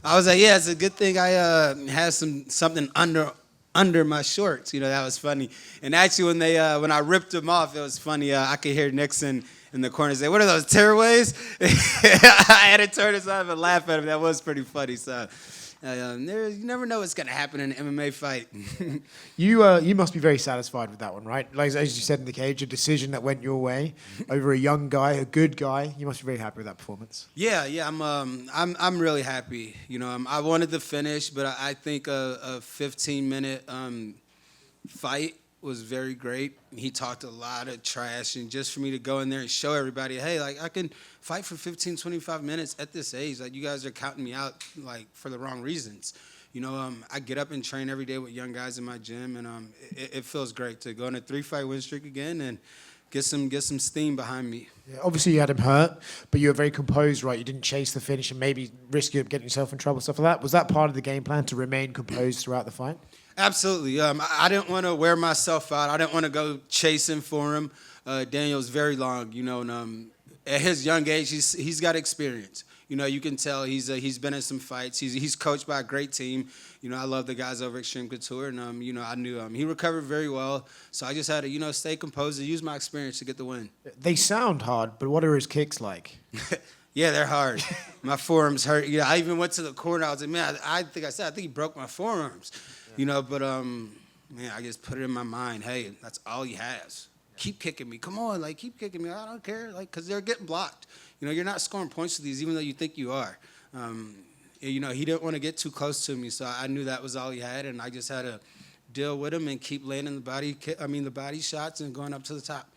I was like, yeah, it's a good thing I had something under my shorts. That was funny. And actually, when I ripped them off, it was funny. I could hear Nixon in the corner say, "What are those tearaways?" I had to turn his off and laugh at him. That was pretty funny. So. You never know what's going to happen in an MMA fight. You must be very satisfied with that one, right? Like as you said in the cage, a decision that went your way over a young guy, a good guy. You must be very happy with that performance. Yeah. I'm really happy. I wanted to finish, but I think a 15-minute fight was very great. He talked a lot of trash, and just for me to go in there and show everybody, hey, like I can fight for 15, 25 minutes at this age. Like you guys are counting me out like for the wrong reasons. I get up and train every day with young guys in my gym, and it feels great to go on a 3-fight win streak again and get some steam behind me. Yeah, obviously, you had him hurt, but you were very composed, right? You didn't chase the finish and maybe risk getting yourself in trouble, stuff like that. Was that part of the game plan to remain composed throughout the fight? Absolutely. I didn't want to wear myself out. I didn't want to go chasing for him. Daniel's very long, and at his young age, he's got experience. You can tell he's been in some fights. He's coached by a great team. I love the guys over at Extreme Couture, and I knew he recovered very well. So I just had to stay composed and use my experience to get the win. They sound hard, but what are his kicks like? Yeah, they're hard. My forearms hurt. I even went to the corner. I was like, man, I think he broke my forearms. But man, I just put it in my mind. Hey, that's all he has. Keep kicking me. Come on, keep kicking me. I don't care, because they're getting blocked. You're not scoring points to these, even though you think you are. He didn't want to get too close to me, so I knew that was all he had, and I just had to deal with him and keep landing the body shots and going up to the top.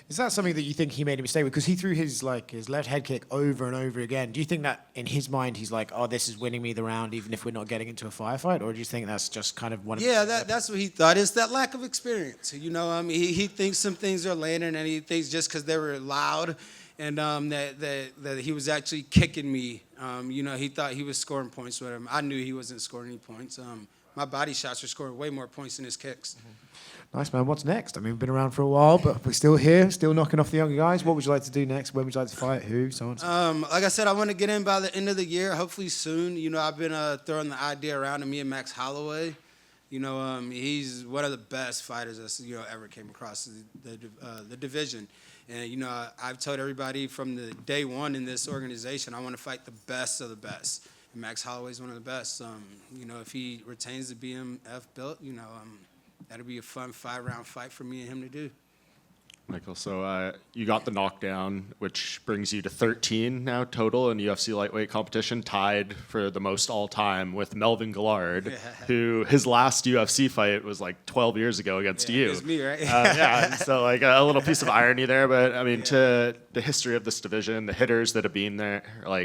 Is that something that you think he made a mistake with? Because he threw his left head kick over and over again. Do you think that in his mind he's like, oh, this is winning me the round even if we're not getting into a firefight? Or do you think that's just kind of one of that's what he thought. It's that lack of experience. He thinks some things are landing, and he thinks just because they were loud and that he was actually kicking me. He thought he was scoring points with him. I knew he wasn't scoring any points. My body shots are scoring way more points than his kicks. Mm-hmm. Nice, man. What's next? I mean, we've been around for a while, but we're still here, still knocking off the younger guys. What would you like to do next? When would you like to fight? Who? So on. Like I said, I want to get in by the end of the year, hopefully soon. I've been throwing the idea around to me and Max Holloway. He's one of the best fighters that's ever came across the division. And I've told everybody from the day one in this organization, I want to fight the best of the best. And Max Holloway's one of the best. If he retains the BMF belt, that'll be a fun 5-round fight for me and him to do. Michael, so you got the knockdown, which brings you to 13 now total in UFC lightweight competition, tied for the most all-time with Melvin Gillard, who his last UFC fight was 12 years ago against you. It was me, right? So a little piece of irony there, but I mean, to the history of this division, the hitters that have been there,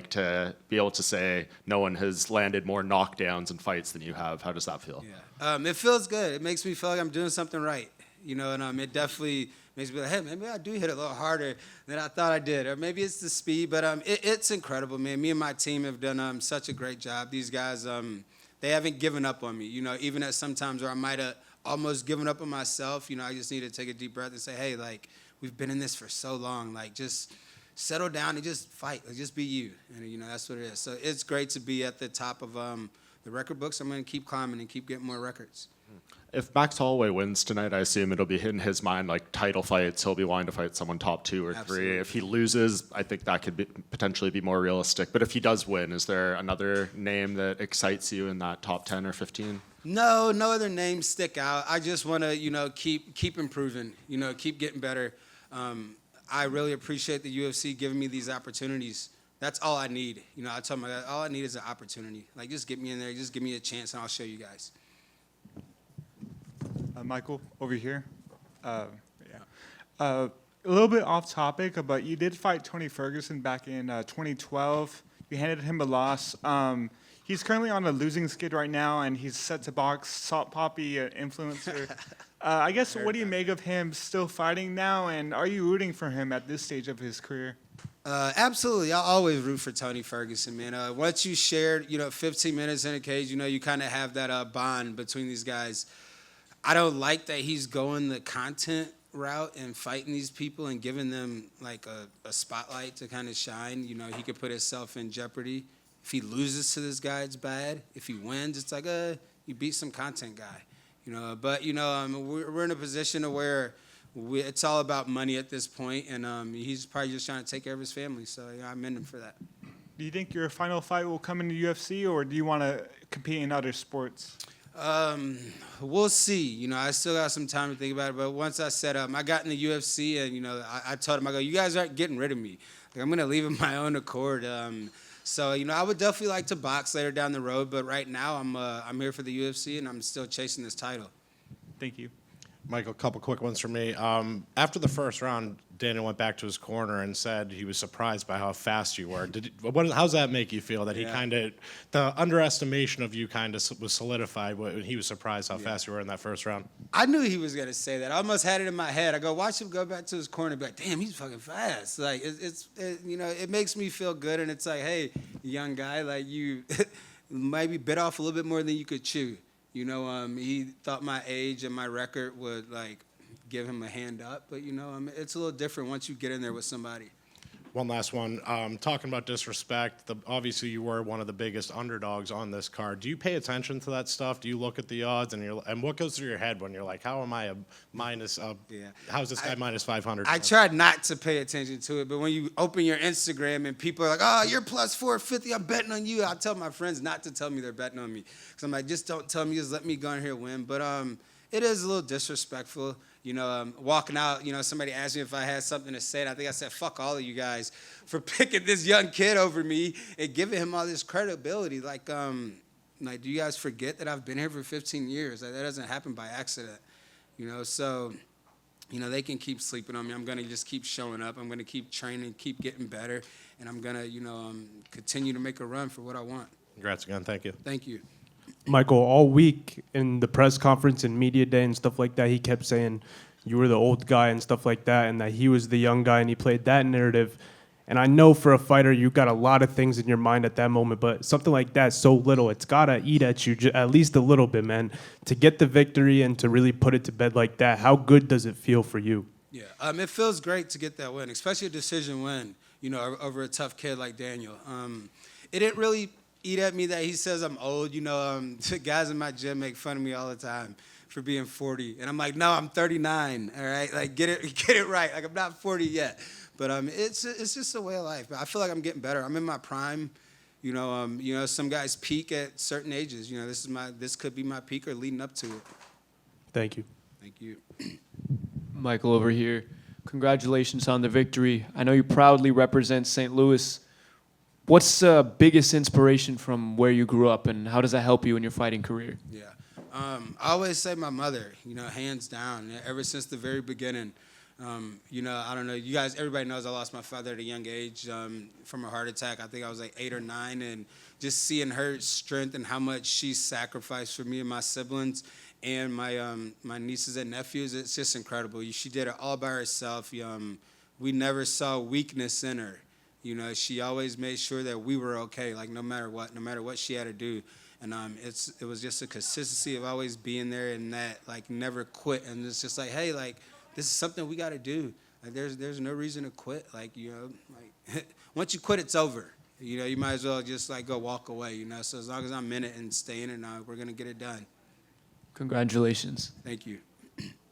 to be able to say no one has landed more knockdowns in fights than you have, how does that feel? Yeah. It feels good. It makes me feel like I'm doing something right, and it definitely makes me like, hey, maybe I do hit it a little harder than I thought I did. Or maybe it's the speed, but it's incredible, man. Me and my team have done such a great job. These guys, they haven't given up on me, even at some times where I might have almost given up on myself. I just need to take a deep breath and say, hey, we've been in this for so long. Just settle down and just fight. Just be you. And, that's what it is. So it's great to be at the top of the record books. I'm going to keep climbing and keep getting more records. If Max Holloway wins tonight, I assume it'll be in his mind title fights. He'll be wanting to fight someone top 2 or 3. Absolutely. If he loses, I think that could potentially be more realistic. But if he does win, is there another name that excites you in that top 10 or 15? No other names stick out. I just want to, keep improving, keep getting better. I really appreciate the UFC giving me these opportunities. That's all I need. I tell my guys, all I need is an opportunity. Just get me in there, just give me a chance, and I'll show you guys. Michael, over here. A little bit off topic, but you did fight Tony Ferguson back in 2012. You handed him a loss. He's currently on a losing skid right now, and he's set to box Salt Poppy influencer. I guess, what do you make of him still fighting now, and are you rooting for him at this stage of his career? Absolutely. I'll always root for Tony Ferguson, man. Once you shared, 15 minutes in a cage, you kind of have that bond between these guys. I don't like that he's going the content route and fighting these people and giving them a spotlight to kind of shine. He could put himself in jeopardy If he loses to this guy, it's bad. If he wins, it's like, you beat some content guy, you know. But, you know, we're in a position to where it's all about money at this point, and he's probably just trying to take care of his family. So, yeah, I commend him for that. Do you think your final fight will come in the UFC, or do you want to compete in other sports? We'll see. You know, I still got some time to think about it. But once I set up, I got in the UFC, and, you know, I told him, I go, you guys aren't getting rid of me. Like, I'm going to leave of my own accord. So, you know, I would definitely like to box later down the road. But right now, I'm here for the UFC, and I'm still chasing this title. Thank you. Michael, a couple quick ones from me. After the first round, Daniel went back to his corner and said he was surprised by how fast you were. How's that make you feel? That he kind of, the underestimation of you kind of was solidified when he was surprised how fast you were in that first round? I knew he was going to say that. I almost had it in my head. I go, watch him go back to his corner and be like, damn, he's fucking fast. Like, you know, it makes me feel good. And it's like, hey, young guy, like you maybe bit off a little bit more than you could chew. You know, he thought my age and my record would, like, give him a hand up. But, you know, it's a little different once you get in there with somebody. One last one. Talking about disrespect, obviously you were one of the biggest underdogs on this card. Do you pay attention to that stuff? Do you look at the odds and what goes through your head when you're like, how am I a minus? How's this guy minus 500? I tried not to pay attention to it, but when you open your Instagram and people are like, oh, you're plus 450, I'm betting on you. I tell my friends not to tell me they're betting on me. Because I'm like, just don't tell me, just let me go in here and win. But it is a little disrespectful. You know, walking out, you know, somebody asked me if I had something to say, and I think I said, fuck all of you guys for picking this young kid over me and giving him all this credibility. Like, do you guys forget that I've been here for 15 years? Like, that doesn't happen by accident, you know? So, you know, they can keep sleeping on me. I'm going to just keep showing up. I'm going to keep training, keep getting better, and I'm going to, you know, continue to make a run for what I want. Congrats again. Thank you. Thank you. Michael, all week in the press conference and media day and stuff like that, he kept saying you were the old guy and stuff like that, and that he was the young guy, and he played that narrative. And I know for a fighter, you got a lot of things in your mind at that moment, but something like that, so little, it's got to eat at you at least a little bit, man. To get the victory and to really put it to bed like that, how good does it feel for you? Yeah, it feels great to get that win, especially a decision win, you know, over a tough kid like Daniel. It didn't really eat at me that he says I'm old. You know, the guys in my gym make fun of me all the time for being 40. And I'm like, no, I'm 39, all right? Like, get it right. Like, I'm not 40 yet. But it's just a way of life. I feel like I'm getting better. I'm in my prime. You know, some guys peak at certain ages. You know, this could be my peak or leading up to it. Thank you. Thank you. Michael over here. Congratulations on the victory. I know you proudly represent St. Louis. What's the biggest inspiration from where you grew up, and how does that help you in your fighting career? Yeah. I always say my mother, you know, hands down, ever since the very beginning. You know, I don't know, you guys, everybody knows I lost my father at a young age from a heart attack. I think I was like 8 or 9, and just seeing her strength and how much she sacrificed for me and my siblings and my nieces and nephews, it's just incredible. She did it all by herself. We never saw weakness in her. You know, she always made sure that we were okay, like no matter what she had to do. And it was just a consistency of always being there and that, like, never quit. And it's just like, hey, like, this is something we got to do. Like, there's no reason to quit. Like, you know, like, once you quit, it's over. You know, you might as well just, like, go walk away, you know. So as long as I'm in it and staying in it, we're going to get it done. Congratulations. Thank you.